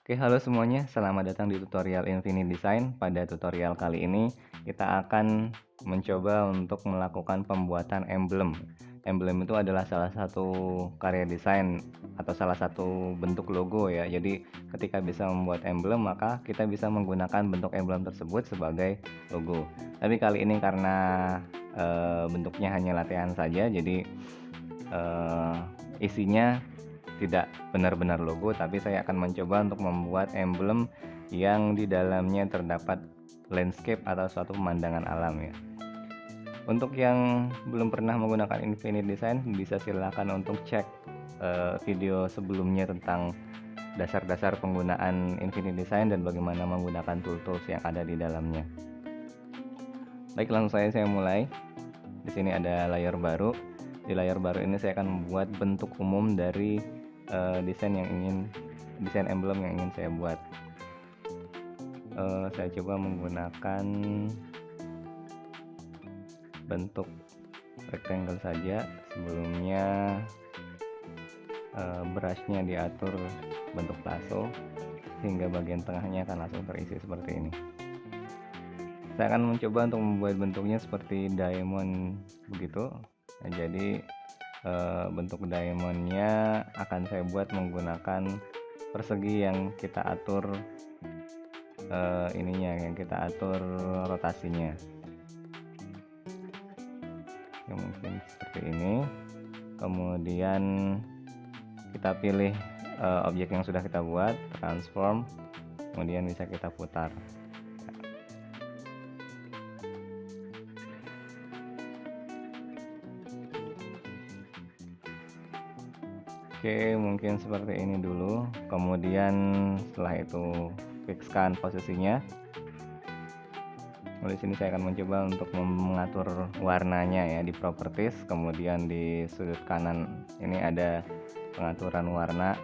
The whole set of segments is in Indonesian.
Oke, halo semuanya. Selamat datang di tutorial Infinite Design. Pada tutorial kali ini, kita akan mencoba untuk melakukan pembuatan emblem. Emblem itu adalah salah satu karya desain atau salah satu bentuk logo ya. Jadi, ketika bisa membuat emblem, maka kita bisa menggunakan bentuk emblem tersebut sebagai logo. Tapi kali ini karena bentuknya hanya latihan saja, jadi isinya tidak benar-benar logo, tapi saya akan mencoba untuk membuat emblem yang di dalamnya terdapat landscape atau suatu pemandangan alam ya. Untuk yang belum pernah menggunakan Infinite Design, bisa silakan untuk cek video sebelumnya tentang dasar-dasar penggunaan Infinite Design dan bagaimana menggunakan tools-tools yang ada di dalamnya. Baik, langsung saja saya mulai. Di sini ada layar baru. Di layar baru ini saya akan membuat bentuk umum dari desain emblem yang ingin saya buat. Saya coba menggunakan bentuk rectangle saja. Sebelumnya brushnya diatur bentuk lasso sehingga bagian tengahnya akan langsung terisi seperti ini. Saya akan mencoba untuk membuat bentuknya seperti diamond begitu. Nah, jadi bentuk diamondnya akan saya buat menggunakan persegi yang kita atur yang kita atur rotasinya. Ya, mungkin seperti ini. Kemudian kita pilih objek yang sudah kita buat, transform, kemudian bisa kita putar. Oke, mungkin seperti ini dulu. Kemudian setelah itu fixkan posisinya. Di sini saya akan mencoba untuk mengatur warnanya ya di properties. Kemudian di sudut kanan ini ada pengaturan warna.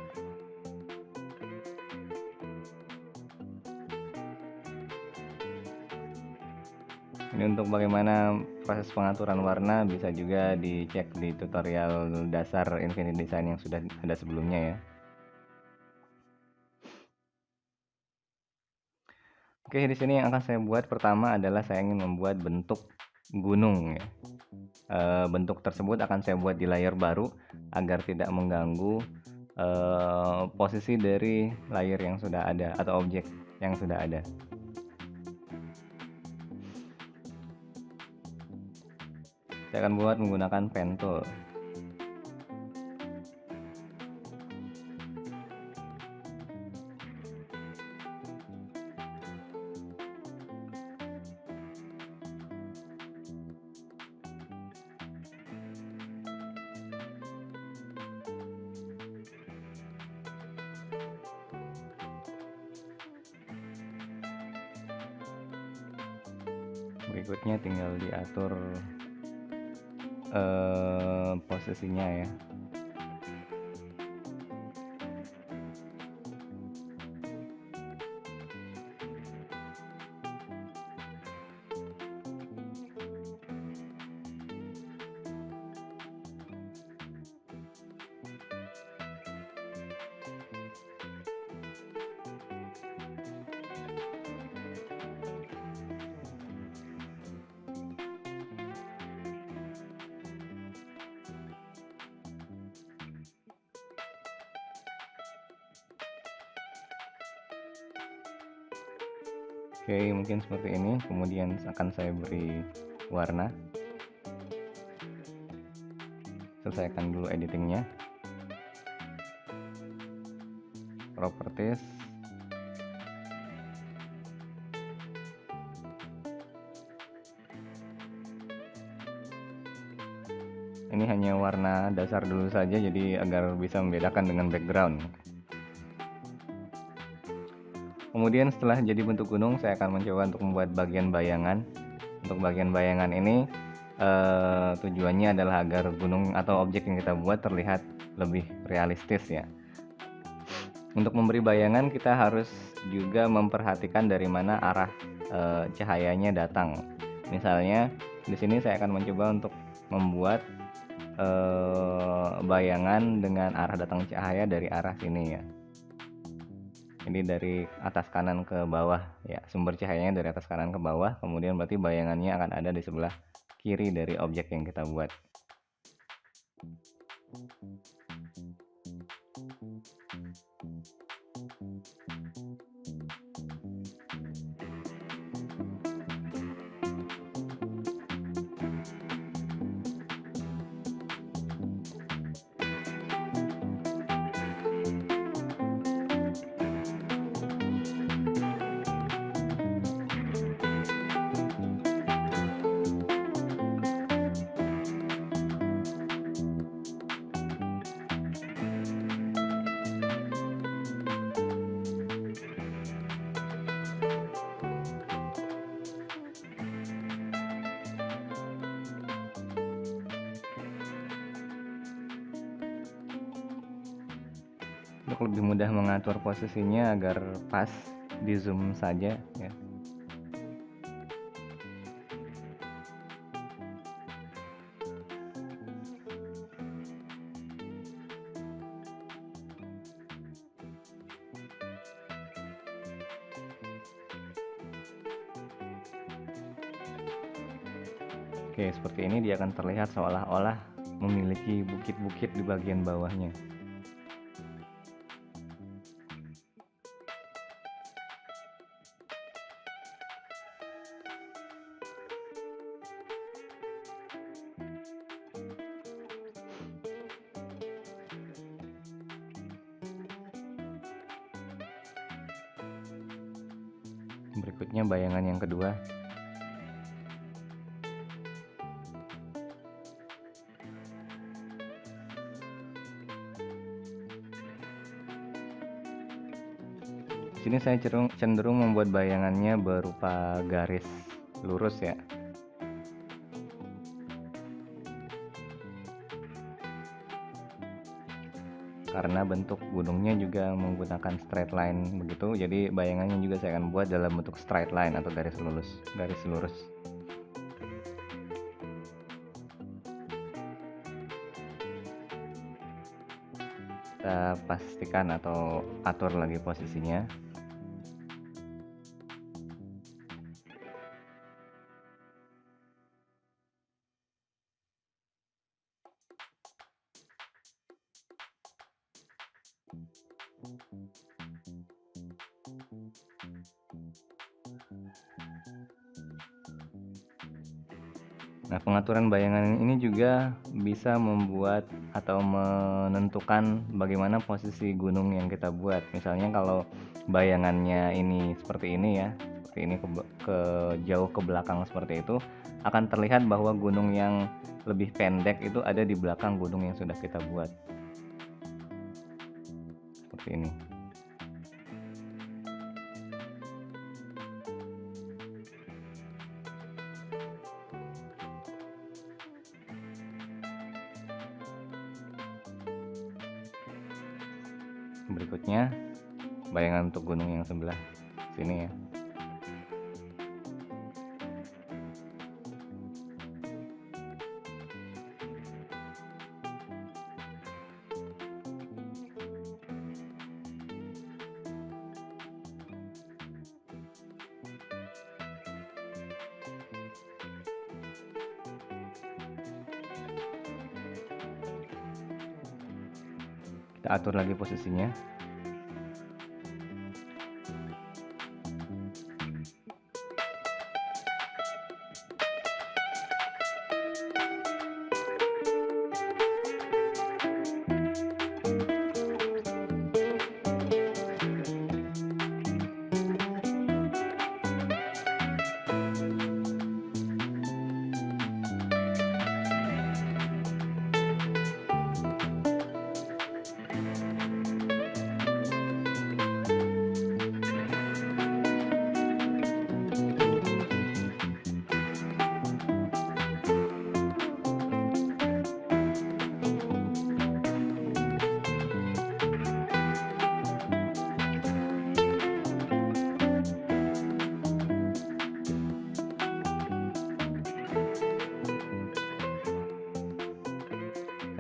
Ini untuk bagaimana proses pengaturan warna bisa juga dicek di tutorial dasar Infinite Design yang sudah ada sebelumnya ya. Oke, di sini yang akan saya buat pertama adalah saya ingin membuat bentuk gunung ya. Bentuk tersebut akan saya buat di layar baru agar tidak mengganggu posisi dari layer yang sudah ada atau objek yang sudah ada. Saya akan buat menggunakan pen tool. Berikutnya tinggal diatur posisinya ya. Oke, mungkin seperti ini. Kemudian akan saya beri warna. Selesaikan dulu editingnya. Properties. Ini hanya warna dasar dulu saja, jadi agar bisa membedakan dengan background. Kemudian setelah jadi bentuk gunung, saya akan mencoba untuk membuat bagian bayangan. Untuk bagian bayangan ini tujuannya adalah agar gunung atau objek yang kita buat terlihat lebih realistis ya. Untuk memberi bayangan kita harus juga memperhatikan dari mana arah cahayanya datang. Misalnya di sini saya akan mencoba untuk membuat bayangan dengan arah datang cahaya dari arah sini ya. Ini dari atas kanan ke bawah ya, sumber cahayanya dari atas kanan ke bawah, kemudian berarti bayangannya akan ada di sebelah kiri dari objek yang kita buat. Untuk lebih mudah mengatur posisinya agar pas, di zoom saja ya. Oke, seperti ini dia akan terlihat seolah-olah memiliki bukit-bukit di bagian bawahnya. Berikutnya bayangan yang kedua. Di sini saya cenderung membuat bayangannya berupa garis lurus ya. Karena bentuk gunungnya juga menggunakan straight line begitu, jadi bayangannya juga saya akan buat dalam bentuk straight line atau garis lurus. Kita pastikan atau atur lagi posisinya. Nah, pengaturan bayangan ini juga bisa membuat atau menentukan bagaimana posisi gunung yang kita buat. Misalnya kalau bayangannya ini seperti ini ya, seperti ini ke jauh ke belakang seperti itu, akan terlihat bahwa gunung yang lebih pendek itu ada di belakang gunung yang sudah kita buat. Seperti ini. Berikutnya bayangan untuk gunung yang sebelah sini ya. Kita atur lagi posisinya.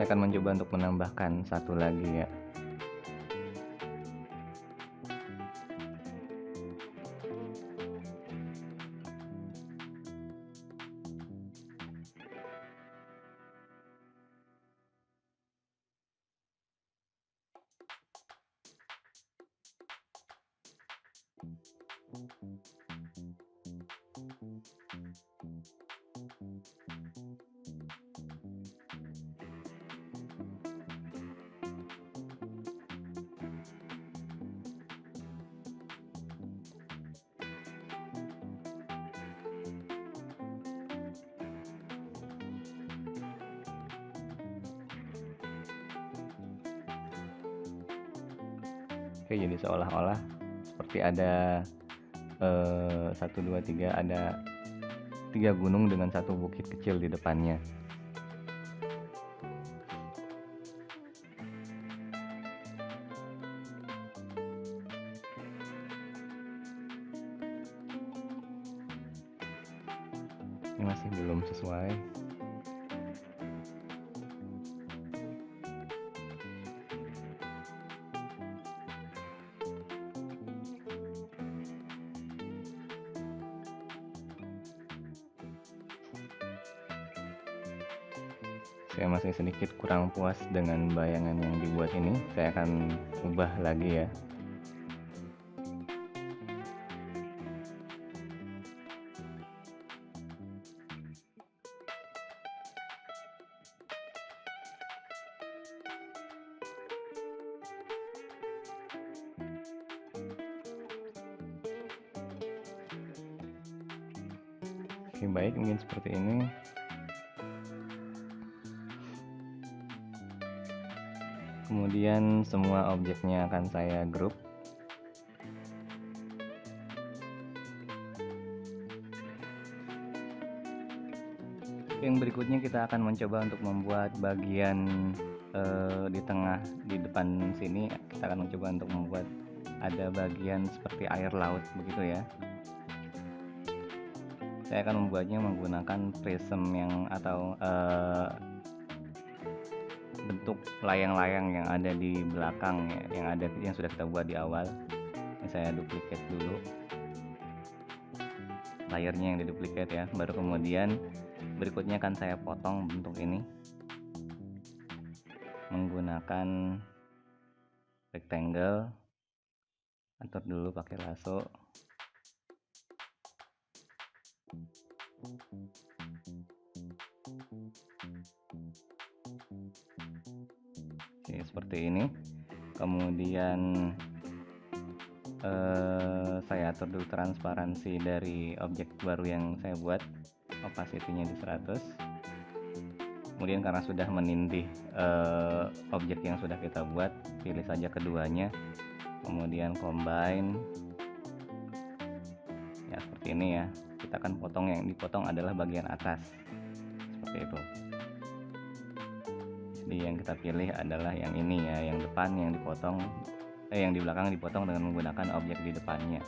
Saya akan mencoba untuk menambahkan satu lagi ya. Oke, jadi seolah-olah seperti ada 1, 2, 3, ada 3 gunung dengan 1 bukit kecil di depannya. Ini masih belum sesuai. Saya masih sedikit kurang puas dengan bayangan yang dibuat ini. Saya akan ubah lagi ya. Oke, baik, mungkin seperti ini. Kemudian semua objeknya akan saya grup. Yang berikutnya kita akan mencoba untuk membuat bagian di tengah, di depan sini kita akan mencoba untuk membuat ada bagian seperti air laut begitu ya. Saya akan membuatnya menggunakan prism yang atau bentuk layang-layang yang ada di belakang ya, yang sudah kita buat di awal. Ini saya duplicate dulu layarnya yang diduplicate ya, baru kemudian berikutnya akan saya potong bentuk ini menggunakan rectangle. Atur dulu pakai lasso. Oke, seperti ini. Kemudian saya atur dulu transparansi dari objek baru yang saya buat, opacity-nya di 100. Kemudian karena sudah menindih objek yang sudah kita buat, pilih saja keduanya, kemudian combine ya, seperti ini ya. Kita akan potong, yang dipotong adalah bagian atas seperti itu. Jadi yang kita pilih adalah yang ini ya, yang depan yang dipotong, yang di belakang dipotong dengan menggunakan objek di depannya.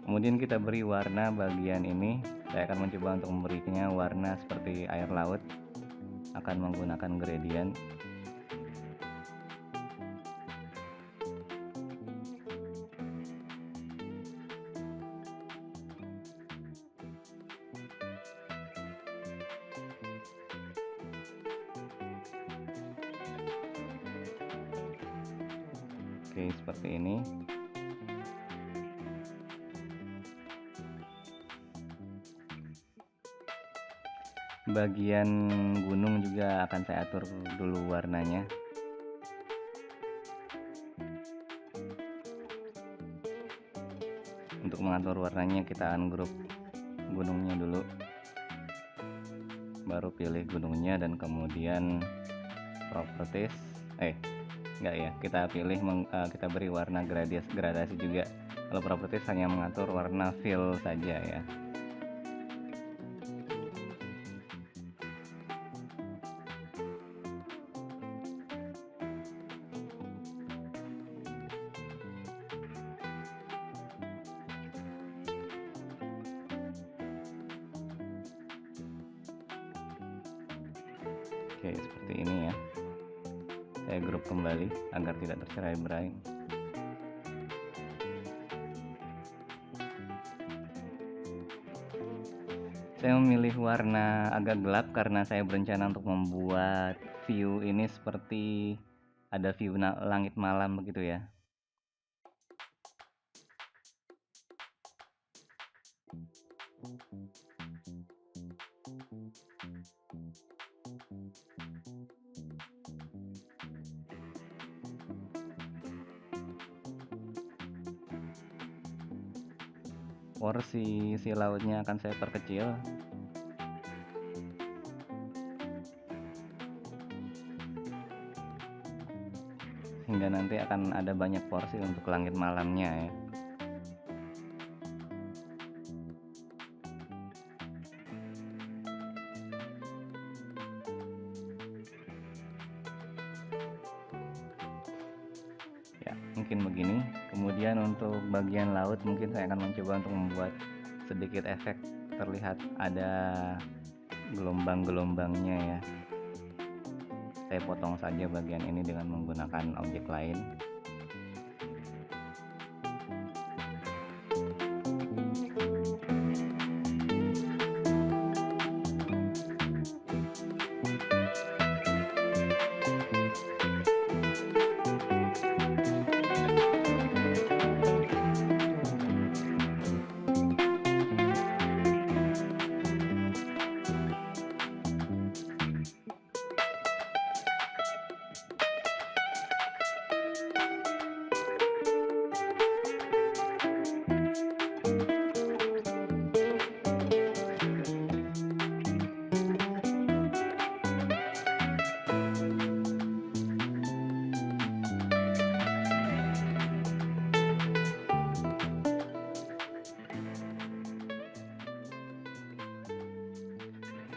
Kemudian kita beri warna bagian ini. Saya akan mencoba untuk memberinya warna seperti air laut, akan menggunakan gradient. Oke, seperti ini. Bagian gunung juga akan saya atur dulu warnanya. Untuk mengatur warnanya kita ungroup gunungnya dulu, baru pilih gunungnya dan kemudian properties. Enggak ya, kita pilih kita beri warna gradasi juga. Kalau properties hanya mengatur warna fill saja ya. Oke, seperti ini ya. Saya grup kembali agar tidak tercerai-berai. Saya memilih warna agak gelap karena saya berencana untuk membuat view ini seperti ada view langit malam begitu ya. Porsi si lautnya akan saya perkecil hingga nanti akan ada banyak porsi untuk langit malamnya ya. Ya, mungkin begini. Kemudian untuk bagian laut mungkin saya akan mencoba untuk membuat sedikit efek terlihat ada gelombang-gelombangnya ya. Saya potong saja bagian ini dengan menggunakan objek lain.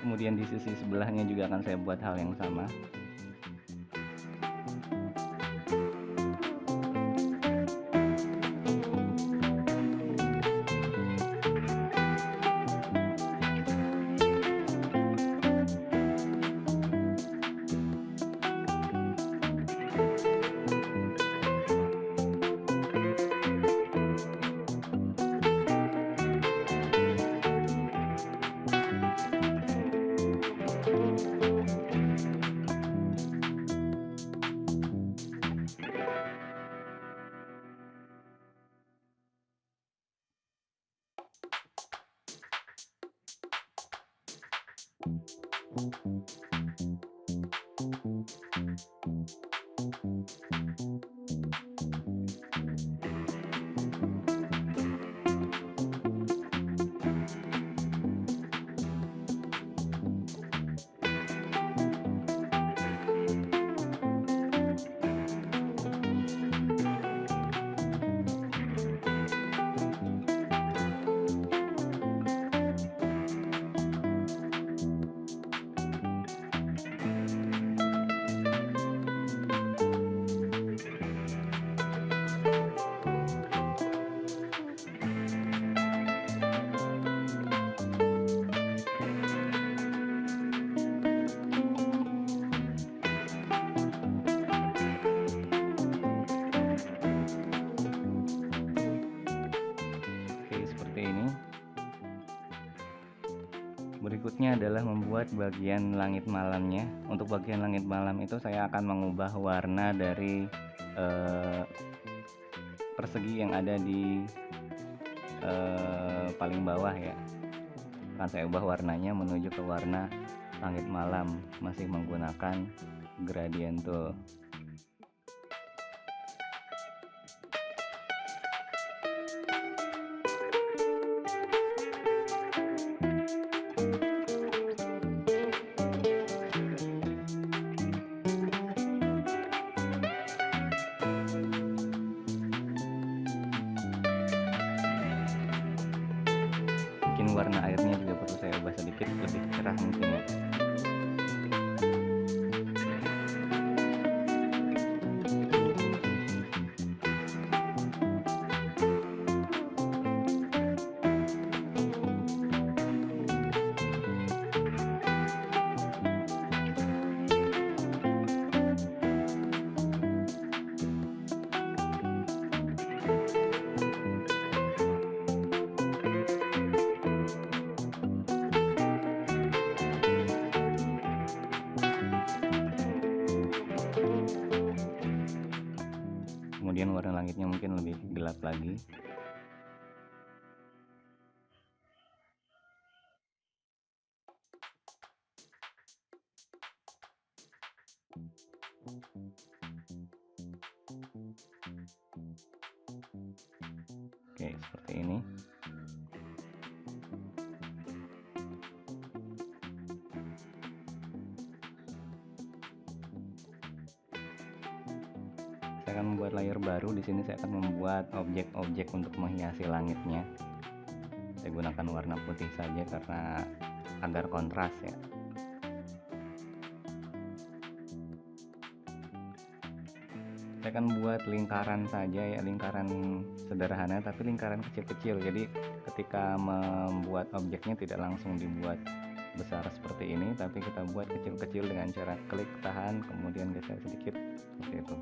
Kemudian di sisi sebelahnya juga akan saya buat hal yang sama. Berikutnya adalah membuat bagian langit malamnya. Untuk bagian langit malam itu saya akan mengubah warna dari persegi yang ada di paling bawah ya. Akan saya ubah warnanya menuju ke warna langit malam, masih menggunakan gradient tool. Warna airnya juga perlu saya ubah sedikit lebih cerah mungkin ya. kemudian warna langitnya mungkin lebih gelap lagi. Oke, seperti ini. Saya akan membuat layer baru. Di sini saya akan membuat objek-objek untuk menghiasi langitnya. Saya gunakan warna putih saja karena agar kontras ya. Saya akan buat lingkaran saja ya, lingkaran sederhana tapi lingkaran kecil-kecil. Jadi ketika membuat objeknya tidak langsung dibuat besar seperti ini, tapi kita buat kecil-kecil dengan cara klik, tahan, kemudian geser sedikit seperti itu.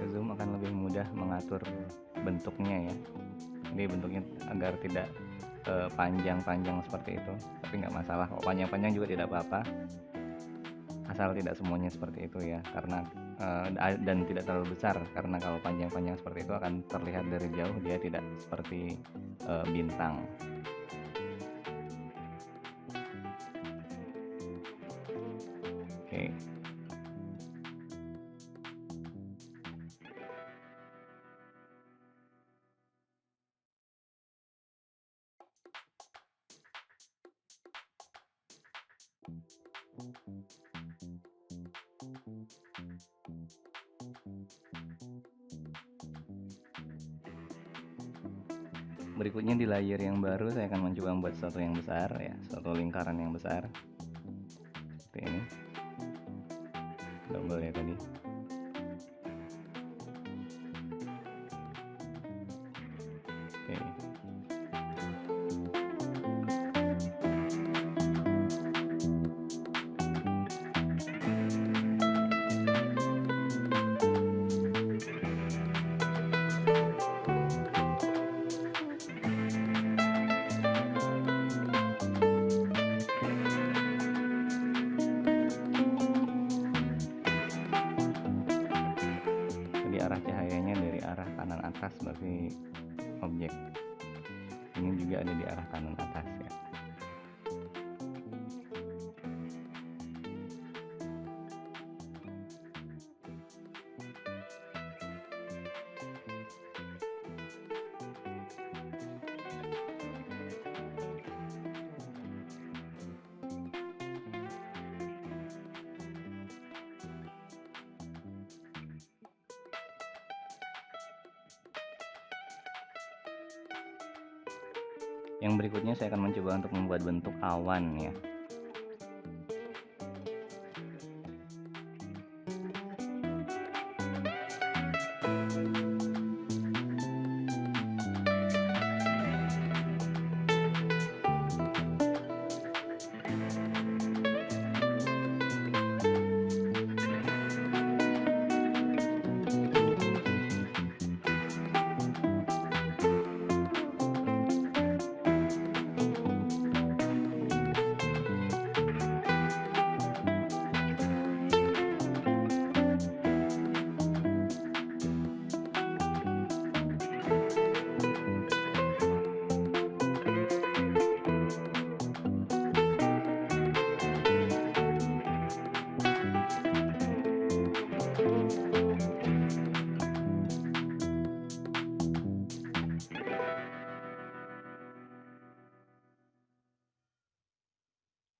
Zoom akan lebih mudah mengatur bentuknya ya. Ini bentuknya agar tidak panjang-panjang seperti itu, tapi nggak masalah kok, panjang-panjang juga tidak apa-apa, asal tidak semuanya seperti itu ya, karena dan tidak terlalu besar, karena kalau panjang-panjang seperti itu akan terlihat dari jauh dia tidak seperti bintang. Oke. Berikutnya di layer yang baru saya akan mencoba membuat sesuatu yang besar ya, suatu lingkaran yang besar seperti ini, double ya tadi. Oke. Arah cahayanya dari arah kanan atas seperti objek ini juga ada di arah kanan atas ya. Yang berikutnya saya akan mencoba untuk membuat bentuk awan ya.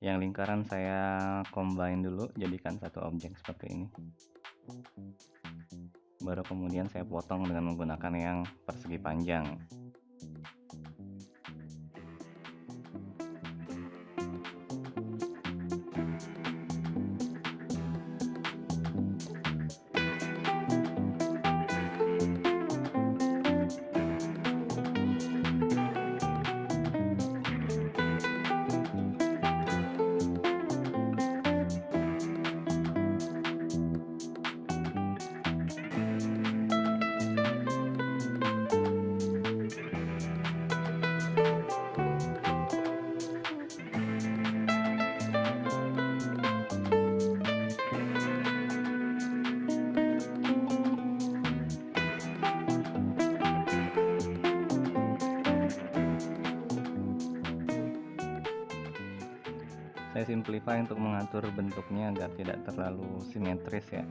Yang lingkaran saya combine dulu, jadikan satu objek seperti ini. Baru kemudian saya potong dengan menggunakan yang persegi panjang. Saya simplify untuk mengatur bentuknya agar tidak terlalu simetris ya.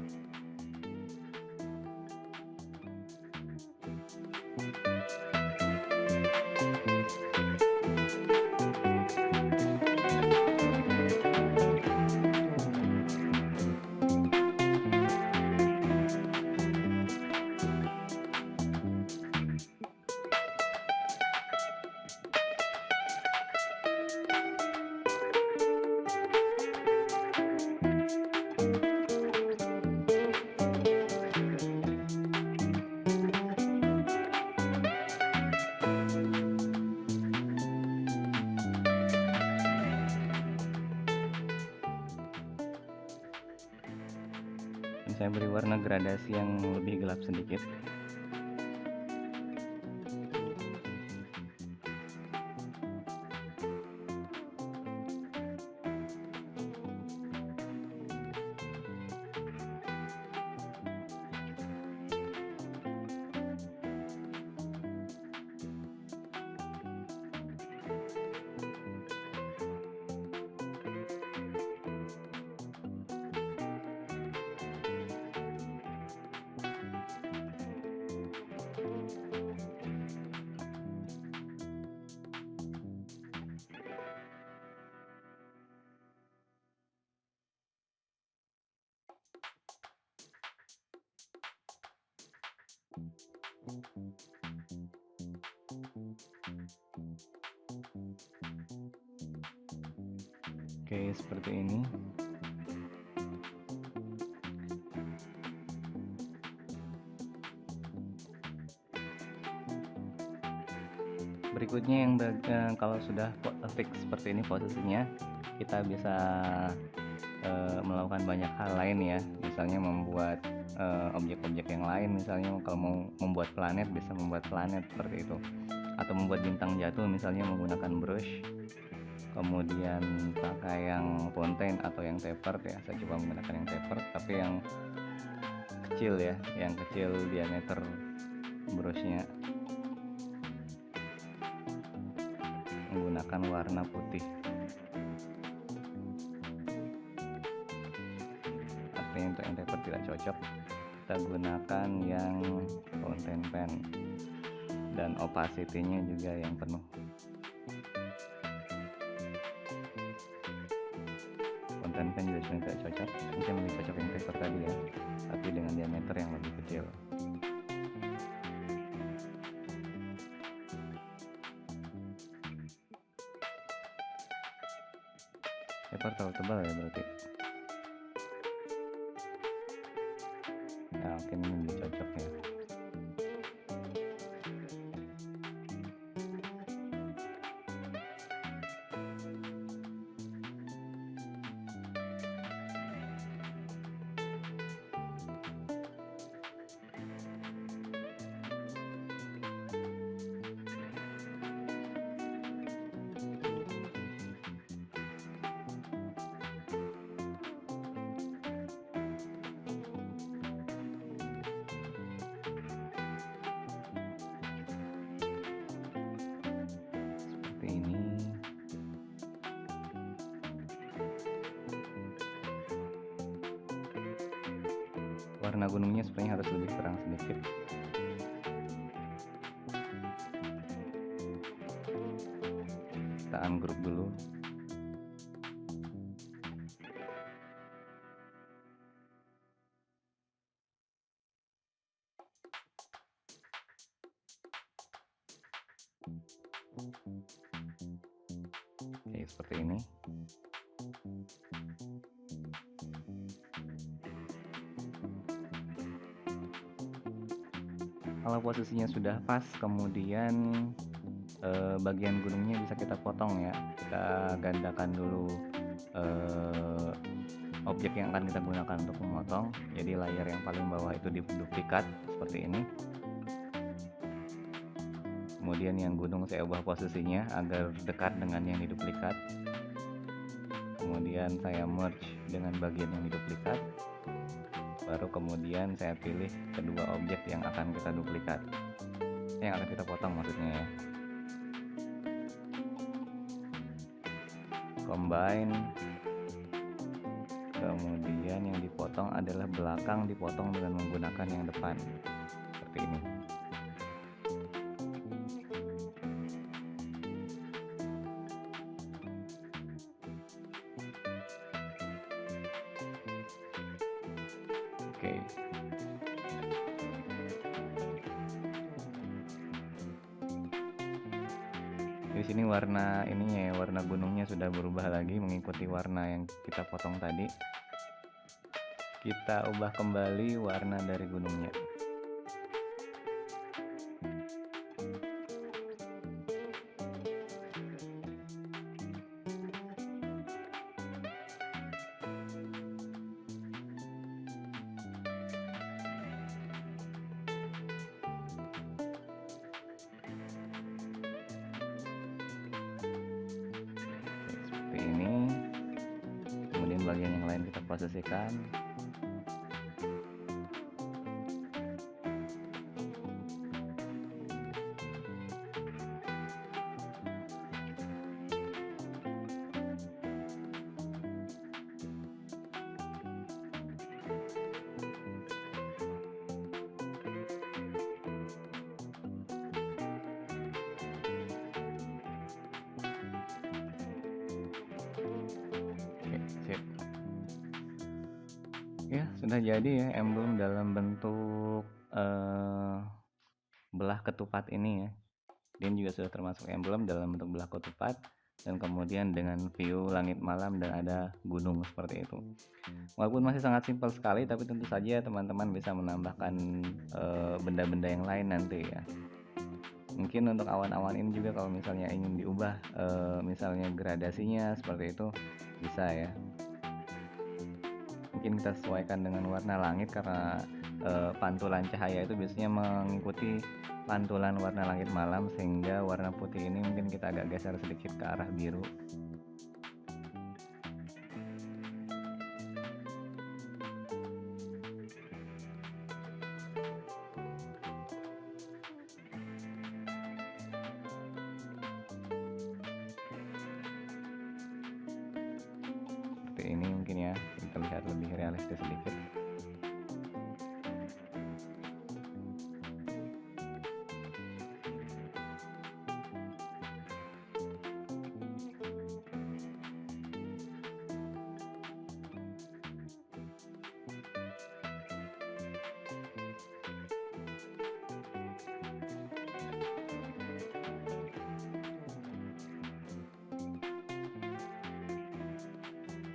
Saya beri warna gradasi yang lebih gelap sedikit. Oke, seperti ini. Berikutnya yang kalau sudah fix seperti ini posisinya, kita bisa melakukan banyak hal lain ya, misalnya membuat objek-objek yang lain, misalnya kalau mau membuat planet bisa membuat planet seperti itu, atau membuat bintang jatuh misalnya menggunakan brush, kemudian pakai yang fountain atau yang tapered ya. Saya coba menggunakan yang tapered tapi yang kecil ya, yang kecil diameter brushnya, menggunakan warna putih. Artinya untuk yang tapered tidak cocok, kita gunakan yang fountain pen dan opacity-nya juga yang penuh. Fountain pen juga sebenarnya tidak cocok, mungkin lebih cocok yang tapered tadi ya, tapi dengan diameter yang lebih kecil. Tapered terlalu tebal ya berarti. Nah, mungkin ini lebih cocok ya. Ini warna gunungnya sebenarnya harus lebih terang sedikit. Kita ungroup dulu. Oke, seperti ini. Kalau posisinya sudah pas, kemudian bagian gunungnya bisa kita potong ya. Kita gandakan dulu objek yang akan kita gunakan untuk memotong. Jadi layar yang paling bawah itu diduplikat seperti ini. Kemudian yang gunung saya ubah posisinya agar dekat dengan yang diduplikat. Kemudian saya merge dengan bagian yang diduplikat. Baru kemudian saya pilih kedua objek yang akan kita duplikat, yang akan kita potong maksudnya ya. Combine, kemudian yang dipotong adalah belakang, dipotong dengan menggunakan yang depan seperti ini. Oke. Di sini warna ininya ya, warna gunungnya sudah berubah lagi mengikuti warna yang kita potong tadi. Kita ubah kembali warna dari gunungnya. Seperti ini. Kemudian bagian yang lain kita posisikan. Ya, sudah jadi ya emblem dalam bentuk belah ketupat ini ya. Dia juga sudah termasuk emblem dalam bentuk belah ketupat, dan kemudian dengan view langit malam dan ada gunung seperti itu. Walaupun masih sangat simpel sekali, tapi tentu saja teman-teman bisa menambahkan benda-benda yang lain nanti ya. Mungkin untuk awan-awan ini juga kalau misalnya ingin diubah misalnya gradasinya seperti itu bisa ya. Mungkin kita sesuaikan dengan warna langit karena pantulan cahaya itu biasanya mengikuti pantulan warna langit malam, sehingga warna putih ini mungkin kita agak geser sedikit ke arah biru. Seperti ini mungkin ya, kita lihat lebih realistis sedikit.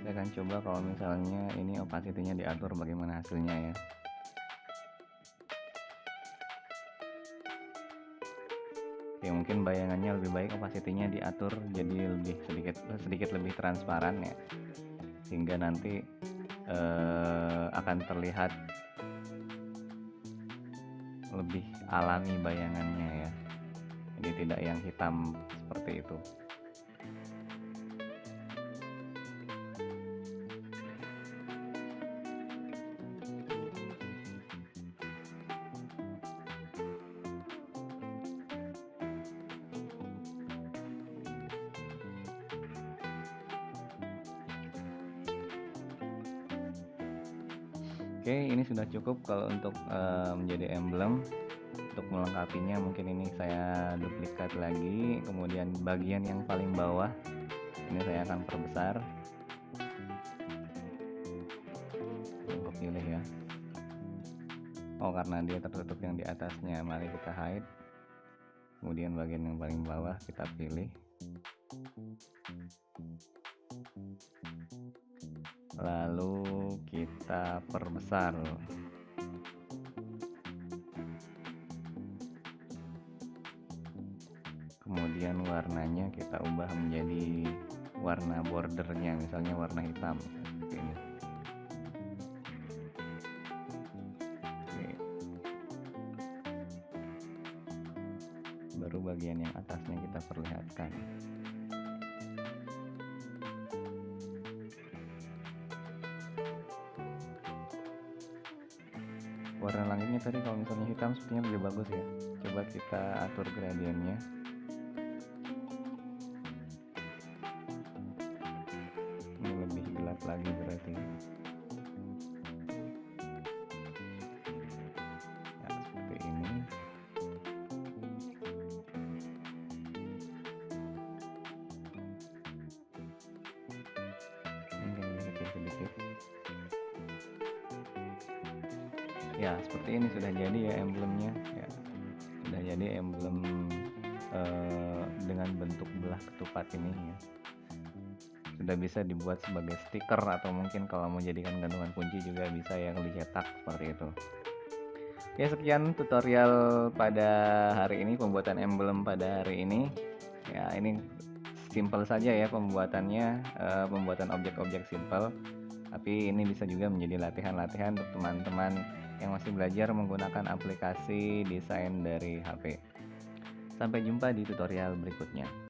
Saya akan coba kalau misalnya ini opacity-nya diatur bagaimana hasilnya ya. Oke, mungkin bayangannya lebih baik opacity-nya diatur jadi lebih sedikit lebih transparan ya, sehingga nanti akan terlihat lebih alami bayangannya ya, jadi tidak yang hitam seperti itu. Oke, ini sudah cukup kalau untuk menjadi emblem. Untuk melengkapinya mungkin ini saya duplikat lagi, kemudian bagian yang paling bawah ini saya akan perbesar. Aku pilih ya. Oh, karena dia tertutup yang di atasnya, mari kita hide. kemudian bagian yang paling bawah kita pilih, lalu kita perbesar. Kemudian warnanya kita ubah menjadi warna bordernya, misalnya warna hitam seperti ini. Oke. Baru bagian yang atasnya kita perlihatkan. Warna langitnya tadi kalau misalnya hitam sepertinya lebih bagus ya. Coba kita atur gradiennya. Ini lebih gelap lagi berarti. Nah, seperti ini. Mungkin lebih kecil sedikit. Ya, seperti ini sudah jadi ya emblemnya. Ya, sudah jadi emblem dengan bentuk belah ketupat ini ya. Sudah bisa dibuat sebagai stiker atau mungkin kalau mau jadikan gantungan kunci juga bisa yang dicetak seperti itu. Oke, sekian tutorial pada hari ini, pembuatan emblem pada hari ini. Ya, ini simple saja ya pembuatannya, pembuatan objek-objek simple. Tapi ini bisa juga menjadi latihan-latihan untuk teman-teman yang masih belajar menggunakan aplikasi desain dari HP. Sampai jumpa di tutorial berikutnya.